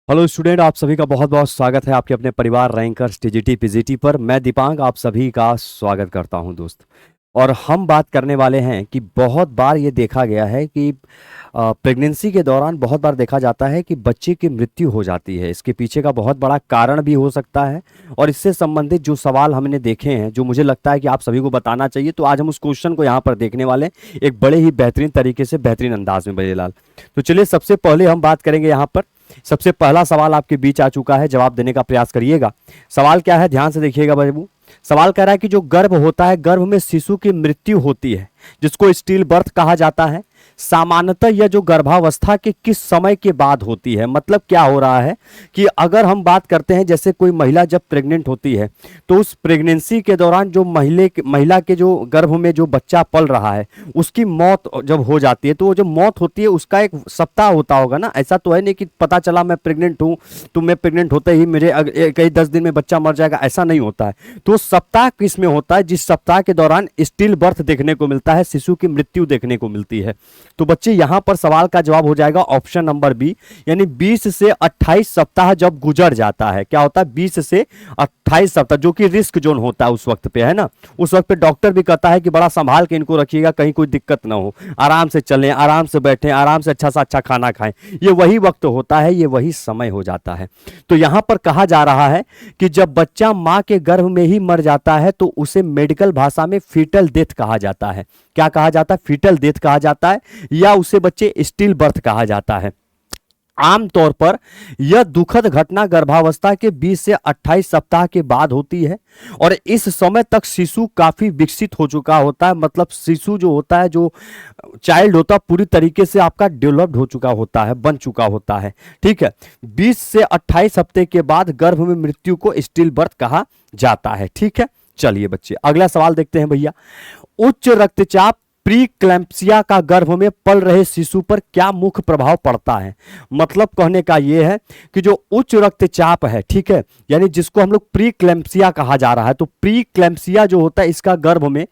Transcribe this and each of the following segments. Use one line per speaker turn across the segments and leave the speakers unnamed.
Hello student, आप सभी का बहुत बहुत स्वागत है आपके अपने परिवार रैंकर्स टीजीटी पीजीटी पर। मैं दीपांक आप सभी का स्वागत करता हूं दोस्त। और हम बात करने वाले हैं कि बहुत बार ये देखा गया है कि प्रेगनेंसी के दौरान बहुत बार देखा जाता है कि बच्चे की मृत्यु हो जाती है। इसके पीछे का बहुत बड़ा कारण भी हो सकता है। और इससे संबंधित जो सवाल हमने देखे हैं, जो मुझे लगता है कि आप सभी को बताना चाहिए, तो आज हम उस क्वेश्चन को यहाँ पर देखने वाले हैं एक बड़े ही बेहतरीन तरीके से, बेहतरीन अंदाज में बड़ेलाल। तो चलिए सबसे पहले हम बात करेंगे यहाँ पर। सबसे पहला सवाल आपके बीच आ चुका है, जवाब देने का प्रयास करिएगा। सवाल क्या है, ध्यान से देखिएगा बाबू। सवाल कह रहा है कि जो गर्भ होता है, गर्भ में शिशु की मृत्यु होती है जिसको स्टिल बर्थ कहा जाता है। सामान्यतः यह जो गर्भावस्था के किस समय के बाद होती है, मतलब क्या हो रहा है कि अगर हम बात करते हैं जैसे कोई महिला जब प्रेग्नेंट होती है तो उस प्रेगनेंसी के दौरान जो महिला के जो गर्भ में जो बच्चा पल रहा है उसकी मौत जब हो जाती है, तो वो जो मौत होती है उसका एक सप्ताह होता होगा ना। ऐसा तो है नहीं कि पता चला मैं प्रेग्नेंट हूँ तो मैं प्रेग्नेंट होते ही मेरे कई 10 दिन में बच्चा मर जाएगा, ऐसा नहीं होता है। तो सप्ताह किस में होता है, जिस सप्ताह के दौरान स्टिल बर्थ देखने को मिलता है, शिशु की मृत्यु देखने को मिलती है। तो बच्चे यहां पर सवाल का जवाब हो जाएगा ऑप्शन नंबर बी, यानी 20 से 28 सप्ताह जब गुजर जाता है। क्या होता है, 20 से 28 सप्ताह, जो कि रिस्क जोन होता है उस वक्त पे, है ना। उस वक्त पे डॉक्टर भी कहता है कि बड़ा संभाल के इनको रखिएगा, कहीं कोई दिक्कत ना हो, आराम से चलें, आराम से बैठें, आराम से अच्छा सा अच्छा खाना खाएं। ये वही वक्त होता है, ये वही समय हो जाता है। तो यहां पर कहा जा रहा है कि जब बच्चा मां के गर्भ में ही मर जाता है तो उसे मेडिकल भाषा में फीटल डेथ कहा जाता है। क्या कहा जाता है, फीटल डेथ कहा जाता है, या उसे बच्चे स्टिल बर्थ कहा जाता है। आमतौर पर यह दुखद घटना गर्भावस्था के 20 से 28 सप्ताह के बाद होती है और इस समय तक शिशु काफी विकसित हो चुका होता है। मतलब शिशु जो होता है, जो चाइल्ड होता है, पूरी तरीके से आपका डेवलप्ड हो चुका होता है, बन चुका होता है। ठीक है, 20 से 28 हफ्ते के बाद गर्भ में मृत्यु को स्टिल बर्थ कहा जाता है। ठीक है, चलिए बच्चे अगला सवाल देखते हैं भैया। उच्च रक्तचाप प्री क्लैम्पसिया का गर्भ में पल रहे शिशु पर क्या मुख्य प्रभाव पड़ता है। मतलब कहने का यह है कि जो उच्च रक्तचाप है, ठीक है, यानी जिसको हम लोग प्री क्लैम्पसिया कहा जा रहा है, तो प्री क्लैम्पसिया जो होता है इसका गर्भ में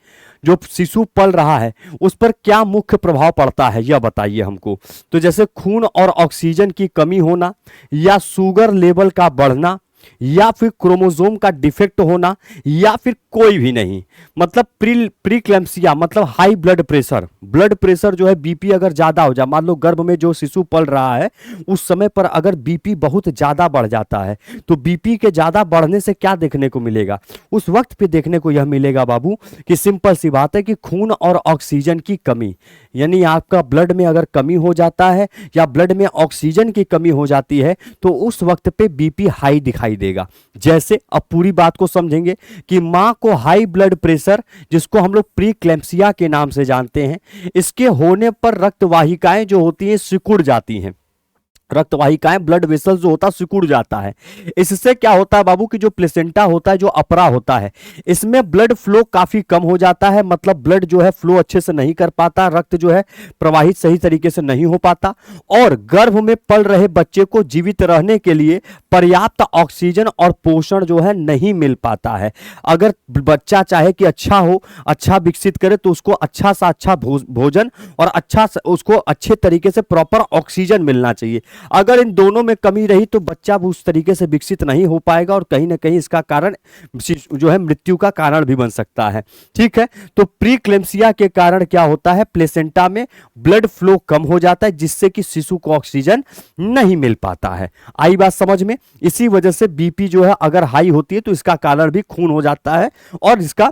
जो शिशु पल रहा है उस पर क्या मुख्य प्रभाव पड़ता है, यह बताइए हमको। तो जैसे खून और ऑक्सीजन की कमी होना, या शुगर लेवल का बढ़ना, या फिर क्रोमोसोम का डिफेक्ट होना, या फिर कोई भी नहीं। मतलब प्रीक्लैम्पसिया मतलब high blood pressure. Blood pressure जो है, बीपी अगर ज्यादा हो जाए, मान लो गर्भ में जो शिशु पल रहा है उस समय पर अगर बीपी बहुत ज्यादा बढ़ जाता है, तो बीपी के ज्यादा बढ़ने से क्या देखने को मिलेगा उस वक्त पे, देखने को यह मिलेगा बाबू कि सिंपल सी बात है कि खून और ऑक्सीजन की कमी, यानी आपका ब्लड में अगर कमी हो जाता है या ब्लड में ऑक्सीजन की कमी हो जाती है तो उस वक्त पे बीपी हाई दिखाई देगा। जैसे अब पूरी बात को समझेंगे कि मां को हाई ब्लड प्रेशर, जिसको हम लोग प्रीक्लैम्पसिया के नाम से जानते हैं, इसके होने पर रक्त वाहिकाएं जो होती हैं सिकुड़ जाती हैं। रक्त वाहिकाएं, ब्लड वेसल जो होता है सिकुड़ जाता है। इससे क्या होता है बाबू कि जो प्लेसेंटा होता है, जो अपरा होता है, इसमें ब्लड फ्लो काफी कम हो जाता है। मतलब ब्लड जो है फ्लो अच्छे से नहीं कर पाता, रक्त जो है प्रवाहित सही तरीके से नहीं हो पाता, और गर्भ में पल रहे बच्चे को जीवित रहने के लिए पर्याप्त ऑक्सीजन और पोषण जो है नहीं मिल पाता है। अगर बच्चा चाहे कि अच्छा हो, अच्छा विकसित करे, तो उसको अच्छा सा अच्छा भोजन और अच्छा उसको अच्छे तरीके से प्रॉपर ऑक्सीजन मिलना चाहिए। अगर इन दोनों में कमी रही तो बच्चा भी उस तरीके से विकसित नहीं हो पाएगा और कहीं ना कहीं इसका कारण जो है मृत्यु का कारण भी बन सकता है। ठीक है, तो प्रीक्लेम्सिया के कारण क्या होता है, प्लेसेंटा में ब्लड फ्लो कम हो जाता है जिससे कि शिशु को ऑक्सीजन नहीं मिल पाता है। आई बात समझ में। इसी वजह से बीपी जो है अगर हाई होती है तो इसका कारण भी खून हो जाता है और इसका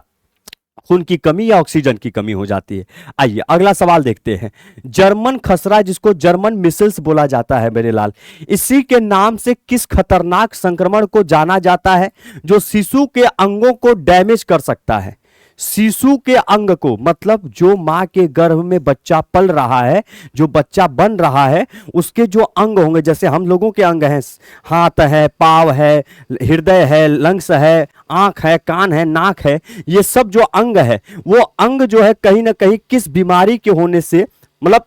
खून की कमी या ऑक्सीजन की कमी हो जाती है। आइए अगला सवाल देखते हैं। जर्मन खसरा, जिसको जर्मन मिसल्स बोला जाता है मेरे लाल, इसी के नाम से किस खतरनाक संक्रमण को जाना जाता है जो शिशु के अंगों को डैमेज कर सकता है। शिशु के अंग को, मतलब जो मां के गर्भ में बच्चा पल रहा है, जो बच्चा बन रहा है, उसके जो अंग होंगे, जैसे हम लोगों के अंग हैं, हाथ है, पाव है, हृदय है, लंग्स है, आंख है, कान है, नाक है, ये सब जो अंग है, वो अंग जो है कहीं ना कहीं किस बीमारी के होने से, मतलब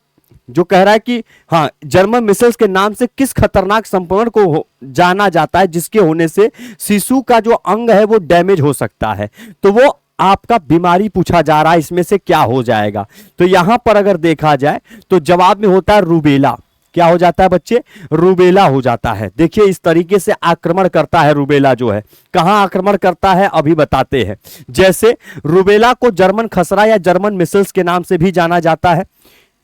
जो कह रहा है कि हाँ, जर्मन मिसल्स के नाम से किस खतरनाक संक्रमण को जाना जाता है जिसके होने से शिशु का जो अंग है वो डैमेज हो सकता है। तो वो आपका बीमारी पूछा जा रहा है, इसमें से क्या हो जाएगा। तो यहां पर अगर देखा जाए तो जवाब में होता है रूबेला। क्या हो जाता है बच्चे, रूबेला हो जाता है। देखिए इस तरीके से आक्रमण करता है रूबेला जो है, कहां आक्रमण करता है अभी बताते हैं। जैसे रूबेला को जर्मन खसरा या जर्मन मिसल्स के नाम से भी जाना जाता है।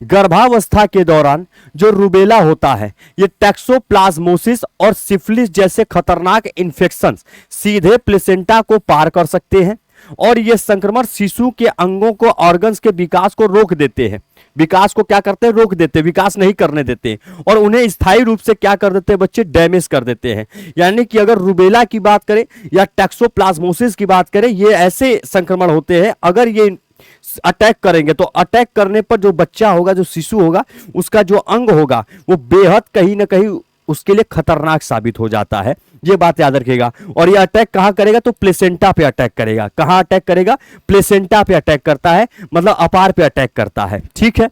गर्भावस्था के दौरान जो रूबेला होता है ये टैक्सोप्लाज्मोसिस और सिफिलिस जैसे खतरनाक इंफेक्शन सीधे प्लेसेंटा को पार कर सकते हैं और ये संक्रमण शिशु के अंगों को, ऑर्गन्स के विकास को रोक देते हैं। विकास को क्या करते हैं, रोक देते हैं, विकास नहीं करने देते और उन्हें स्थायी रूप से क्या कर देते हैं बच्चे, डैमेज कर देते हैं। यानी कि अगर रूबेला की बात करें या टैक्सोप्लाज्मोसिस की बात करें, ये ऐसे संक्रमण होते हैं अगर ये अटैक करेंगे तो अटैक करने पर जो बच्चा होगा, जो शिशु होगा, उसका जो अंग होगा वो बेहद कहीं ना कहीं उसके लिए खतरनाक साबित हो जाता है। ये बात याद रखिएगा। और ये अटैक कहां करेगा, तो प्लेसेंटा पे अटैक करेगा। कहां अटैक करेगा, प्लेसेंटा पे अटैक करता है, मतलब अपार पे अटैक करता है। ठीक है,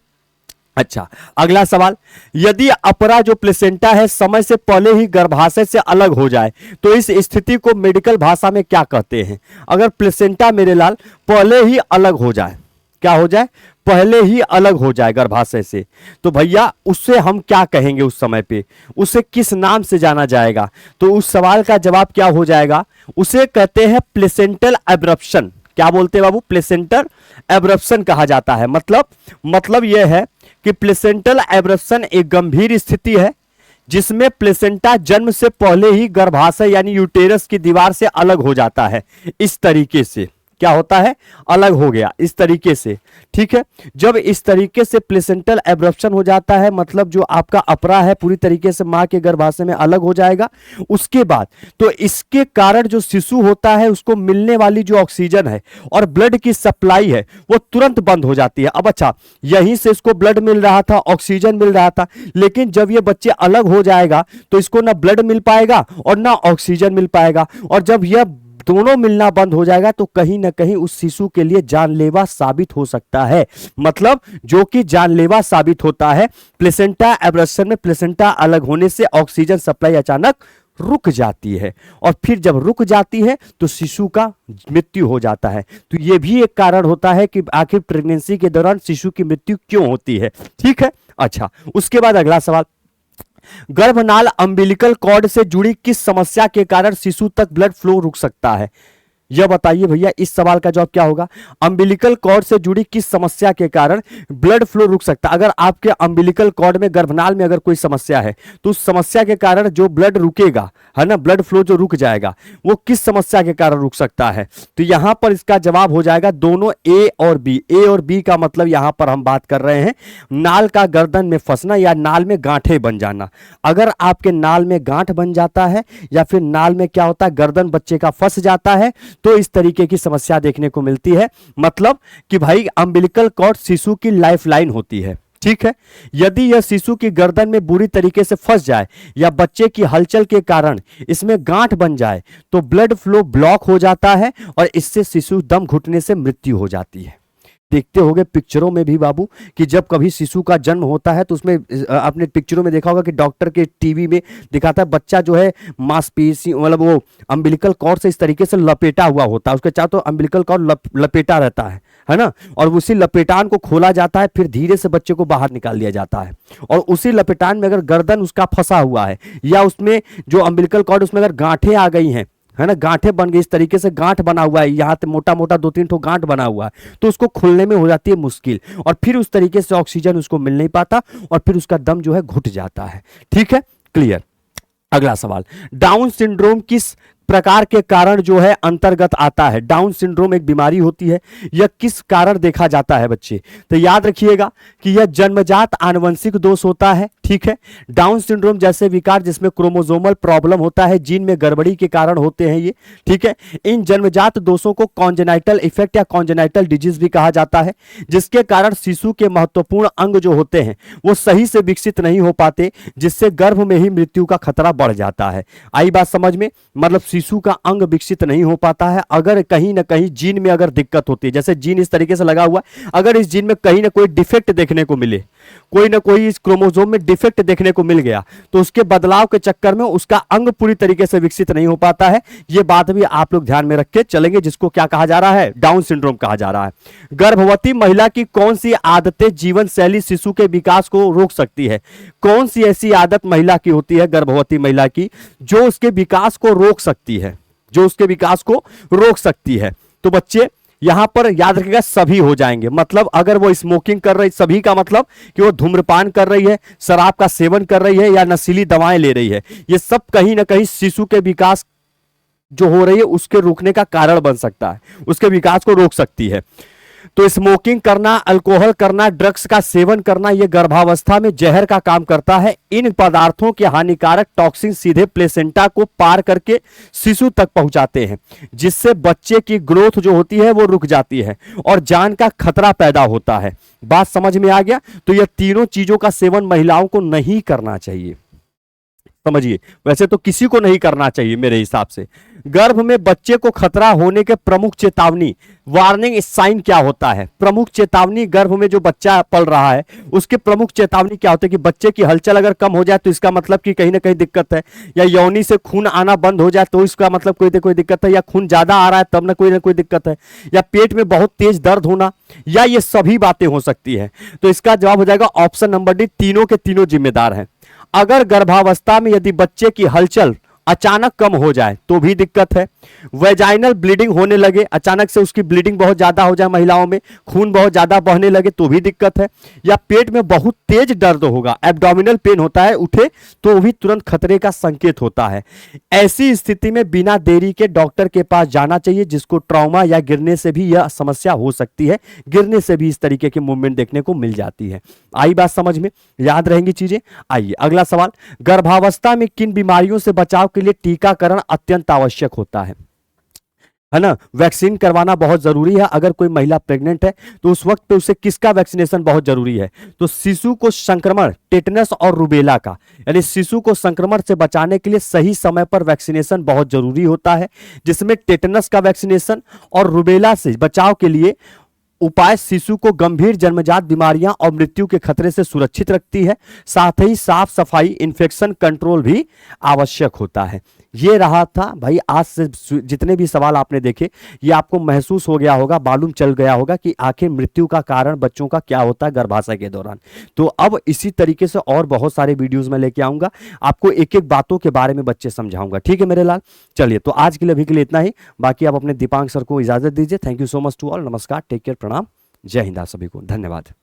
अच्छा अगला सवाल, यदि अपरा जो प्लेसेंटा है समय से पहले ही गर्भाशय से अलग हो जाए तो इस स्थिति को मेडिकल भाषा में क्या कहते हैं। अगर प्लेसेंटा मेरे लाल पहले ही अलग हो जाए, क्या हो जाए, पहले ही अलग हो जाए गर्भाशय से, तो भैया उससे हम क्या कहेंगे, उस समय पे उसे किस नाम से जाना जाएगा। तो उस सवाल का जवाब क्या हो जाएगा, उसे कहते हैं प्लेसेंटल एब्रप्शन। क्या बोलते हैं बाबू, प्लेसेंटल एब्रप्शन कहा जाता है। मतलब यह है कि प्लेसेंटल एब्रप्शन एक गंभीर स्थिति है जिसमें प्लेसेंटा जन्म से पहले ही गर्भाशय यानी यूटेरस की दीवार से अलग हो जाता है। इस तरीके से क्या होता है, अलग हो गया इस तरीके से। ठीक है, जब इस तरीके से प्लेसेंटल एब्रप्शन हो जाता है, मतलब जो आपका अपरा है पूरी तरीके से मां के गर्भाशय में अलग हो जाएगा। उसके बाद तो इसके कारण जो शिशु होता है उसको मिलने वाली जो ऑक्सीजन है और ब्लड की सप्लाई है वो तुरंत बंद हो जाती है। अब अच्छा, यहीं से इसको ब्लड मिल रहा था, ऑक्सीजन मिल रहा था, लेकिन जब ये बच्चे अलग हो जाएगा तो इसको ना ब्लड मिल पाएगा और ना ऑक्सीजन मिल पाएगा। और जब यह दोनों मिलना बंद हो जाएगा तो कहीं ना कहीं उस शिशु के लिए जानलेवा साबित हो सकता है। मतलब जो कि जानलेवा साबित होता है। प्लेसेंटा एब्रप्शन में प्लेसेंटा अलग होने से ऑक्सीजन सप्लाई अचानक रुक जाती है और फिर जब रुक जाती है तो शिशु का मृत्यु हो जाता है। तो यह भी एक कारण होता है कि आखिर प्रेगनेंसी के दौरान शिशु की मृत्यु क्यों होती है। ठीक है, अच्छा उसके बाद अगला सवाल, गर्भनाल अम्बिलिकल कॉर्ड से जुड़ी किस समस्या के कारण शिशु तक ब्लड फ्लो रुक सकता है। यह बताइए भैया, इस सवाल का जवाब क्या होगा, अम्बिलिकल कॉर्ड से जुड़ी किस समस्या के कारण ब्लड फ्लो रुक सकता है। अगर आपके अम्बिलिकल कॉर्ड में, गर्भनाल में अगर कोई समस्या है तो उस समस्या के कारण जो ब्लड रुकेगा, है ना, ब्लड फ्लो जो रुक जाएगा वो किस समस्या के कारण रुक सकता है। तो यहां पर इसका जवाब हो जाएगा दोनों ए और बी। ए और बी का मतलब यहां पर हम बात कर रहे हैं नाल का गर्दन में फंसना या नाल में गांठें बन जाना। अगर आपके नाल में गांठ बन जाता है या फिर नाल में क्या होता है, गर्दन बच्चे का फंस जाता है तो इस तरीके की समस्या देखने को मिलती है। मतलब कि भाई अम्बिलिकल कॉर्ड शिशु की लाइफ लाइन होती है। ठीक है, यदि यह शिशु की गर्दन में बुरी तरीके से फंस जाए या बच्चे की हलचल के कारण इसमें गांठ बन जाए तो ब्लड फ्लो ब्लॉक हो जाता है और इससे शिशु दम घुटने से मृत्यु हो जाती है। देखते होंगे पिक्चरों में भी बाबू कि जब कभी शिशु का जन्म होता है तो उसमें आपने पिक्चरों में देखा होगा कि डॉक्टर के टीवी में दिखाता है बच्चा जो है मांसपेशी, मतलब वो अम्बिलिकल कॉर्ड से इस तरीके से लपेटा हुआ होता है, उसके चारों तो अम्बिलिकल कॉर्ड लपेटा रहता है ना, और उसी लपेटान को खोला जाता है, फिर धीरे से बच्चे को बाहर निकाल दिया जाता है। और उसी लपेटान में अगर गर्दन उसका फंसा हुआ है या उसमें जो अम्बिलिकल कॉर्ड उसमें अगर गांठें आ गई हैं, है ना, गांठें बन गई, इस तरीके से गांठ बना हुआ है, यहाँ पे मोटा मोटा 2-3 ठो गांठ बना हुआ है, तो उसको खुलने में हो जाती है मुश्किल और फिर उस तरीके से ऑक्सीजन उसको मिल नहीं पाता और फिर उसका दम जो है घुट जाता है। ठीक है, क्लियर। अगला सवाल, डाउन सिंड्रोम किस प्रकार के कारण जो है अंतर्गत आता है। डाउन सिंड्रोम एक बीमारी होती है, यह किस कारण देखा जाता है बच्चे, तो याद रखिएगा कि यह जन्मजात आनुवंशिक दोष होता है। ठीक है, डाउन सिंड्रोम जैसे विकार जिसमें क्रोमोसोमल प्रॉब्लम होता है, जीन में गड़बड़ी के कारण होते हैं ये। ठीक है, इन जन्मजात दोषों को कॉन्जेनाइटल इफेक्ट या कॉन्जेनाइटल डिजीज भी कहा जाता है, जिसके कारण शिशु के महत्वपूर्ण अंग जो होते हैं वो सही से विकसित नहीं हो पाते, जिससे गर्भ में ही मृत्यु का खतरा बढ़ जाता है। आई बात समझ में, मतलब शिशु का अंग विकसित नहीं हो पाता है अगर कहीं ना कहीं जीन में अगर दिक्कत होती है। जैसे जीन इस तरीके से लगा हुआ है, अगर इस जीन में कहीं ना कोई डिफेक्ट देखने को मिले, कोई ना कोई इस क्रोमोसोम में डिफेक्ट देखने को मिल गया तो उसके बदलाव के चक्कर में उसका अंग पूरी तरीके से विकसित नहीं हो पाता है। ये बात भी आप लोग ध्यान में रख के चलेंगे, जिसको क्या कहा जा रहा है, डाउन सिंड्रोम कहा जा रहा है। गर्भवती महिला की कौन सी आदतें जीवन शैली शिशु के विकास को रोक सकती है? कौन सी ऐसी आदत महिला की होती है, गर्भवती महिला की, जो उसके विकास को रोक सकती है, जो उसके विकास को रोक सकती है? तो बच्चे यहां पर याद रखिएगा, सभी हो जाएंगे। मतलब अगर वो स्मोकिंग कर रही, सभी का मतलब कि वो धूम्रपान कर रही है, शराब का सेवन कर रही है या नशीली दवाएं ले रही है, ये सब कहीं ना कहीं शिशु के विकास जो हो रही है उसके रोकने का कारण बन सकता है, उसके विकास को रोक सकती है। तो स्मोकिंग करना, अल्कोहल करना, ड्रग्स का सेवन करना, यह गर्भावस्था में जहर का काम करता है। इन पदार्थों के हानिकारक टॉक्सिन सीधे प्लेसेंटा को पार करके शिशु तक पहुंचाते हैं, जिससे बच्चे की ग्रोथ जो होती है वो रुक जाती है और जान का खतरा पैदा होता है। बात समझ में आ गया? तो यह तीनों चीजों का सेवन महिलाओं को नहीं करना चाहिए, समझिए। वैसे तो किसी को नहीं करना चाहिए मेरे हिसाब से। गर्भ में बच्चे को खतरा होने के प्रमुख चेतावनी, वार्निंग साइन क्या होता है? प्रमुख चेतावनी, गर्भ में जो बच्चा पल रहा है उसके प्रमुख चेतावनी क्या होती है? कि बच्चे की हलचल अगर कम हो जाए तो इसका मतलब कि कहीं ना कहीं दिक्कत है, या योनि से खून आना बंद हो जाए तो इसका मतलब कोई दिक्कत है, या खून ज्यादा आ रहा है तब ना कोई दिक्कत है, या पेट में बहुत तेज दर्द होना, या ये सभी बातें हो सकती है। तो इसका जवाब हो जाएगा ऑप्शन नंबर डी, तीनों के तीनों जिम्मेदार हैं। अगर गर्भावस्था में यदि बच्चे की हलचल अचानक कम हो जाए तो भी दिक्कत है, वेजाइनल ब्लीडिंग होने लगे, अचानक से उसकी ब्लीडिंग बहुत ज्यादा हो जाए, महिलाओं में खून बहुत ज्यादा बहने लगे तो भी दिक्कत है, या पेट में बहुत तेज दर्द होगा, एब्डोमिनल पेन होता है, उठे तो भी तुरंत खतरे का संकेत होता है। ऐसी स्थिति में बिना देरी के डॉक्टर के पास जाना चाहिए, जिसको ट्रॉमा या गिरने से भी यह समस्या हो सकती है, गिरने से भी इस तरीके की मूवमेंट देखने को मिल जाती है। आई बात समझ में? याद रहेंगी चीजें। आइए अगला सवाल, गर्भावस्था में किन बीमारियों से बचाव के लिए टीकाकरण अत्यंत आवश्यक होता है ना? वैक्सीन करवाना बहुत जरूरी है। अगर कोई महिला प्रेग्नेंट है तो उस वक्त पे उसे किसका वैक्सीनेशन बहुत जरूरी है? तो शिशु को संक्रमण, टेटनस और रुबेला का, यानी शिशु को संक्रमण से बचाने के लिए सही समय पर वैक्सीनेशन बहुत जरूरी होता है, जिसमें टेटनस का वैक्सीनेशन और रुबेला से बचाव के लिए उपाय शिशु को गंभीर जन्मजात बीमारियां और मृत्यु के खतरे से सुरक्षित रखती है। साथ ही साफ सफाई, इन्फेक्शन कंट्रोल भी आवश्यक होता है। ये रहा था भाई आज से जितने भी सवाल आपने देखे, ये आपको महसूस हो गया होगा, मालूम चल गया होगा कि आखिर मृत्यु का कारण बच्चों का क्या होता है गर्भाशय के दौरान। तो अब इसी तरीके से और बहुत सारे वीडियोस में लेके आऊंगा, आपको एक एक बातों के बारे में बच्चे समझाऊंगा। ठीक है मेरे लाल? चलिए तो आज के लिए अभी के लिए इतना ही, बाकी आप अपने दीपांक सर को इजाजत दीजिए। Thank you so much to all. नमस्कार, टेक केयर, प्रणाम, जय हिंद आप सभी को, धन्यवाद।